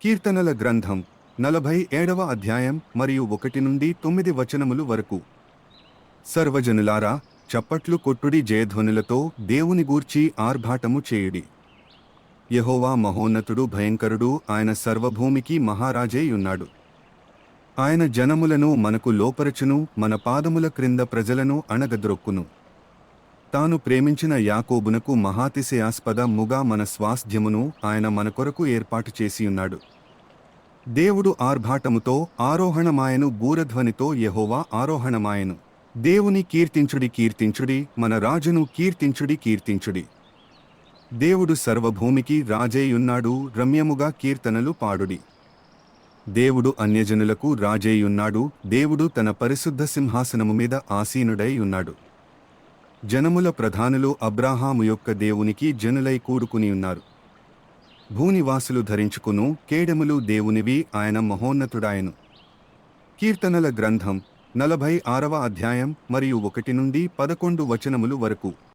కీర్తనల గ్రంథం 47వ అధ్యాయం మరియు 1-9 వచనములు వరకు. సర్వజనులారా, చప్పట్లు కొట్టుడి, జయధ్వనులతో దేవుని గూర్చి ఆర్భాటము చేయుడి. యెహోవా మహోన్నతుడు, భయంకరుడు, ఆయన సర్వభూమికి మహారాజేయున్నాడు. ఆయన జనములను మనకు లోపరచును, మన పాదముల క్రింద ప్రజలను అణగద్రొక్కును. తాను ప్రేమించిన యాకోబునకు మహాతిశయాస్పద ముగా మన స్వాస్థ్యమును ఆయన మన కొరకు ఏర్పాటు చేసియున్నాడు. దేవుడు ఆర్భాటముతో ఆరోహణమాయను, బూరధ్వనితో యెహోవా ఆరోహణమాయను. దేవుని కీర్తించుడి, కీర్తించుడి, మన రాజును కీర్తించుడి, కీర్తించుడి. దేవుడు సర్వభూమికి రాజేయున్నాడు, రమ్యముగా కీర్తనలు పాడుడి. దేవుడు అన్యజనులకు రాజేయున్నాడు, దేవుడు తన పరిశుద్ధ సింహాసనము మీద ఆసీనుడై ఉన్నాడు. జనముల ప్రధానులు అబ్రాహాము యొక్క దేవునికి జనులై కూడుకునియున్నారు. భూనివాసులు ధరించుకును కేడెములు దేవునివి, ఆయన మహోన్నతుడాయను. కీర్తనల గ్రంథం 46వ అధ్యాయం మరియు 1-11 వచనములు వరకు.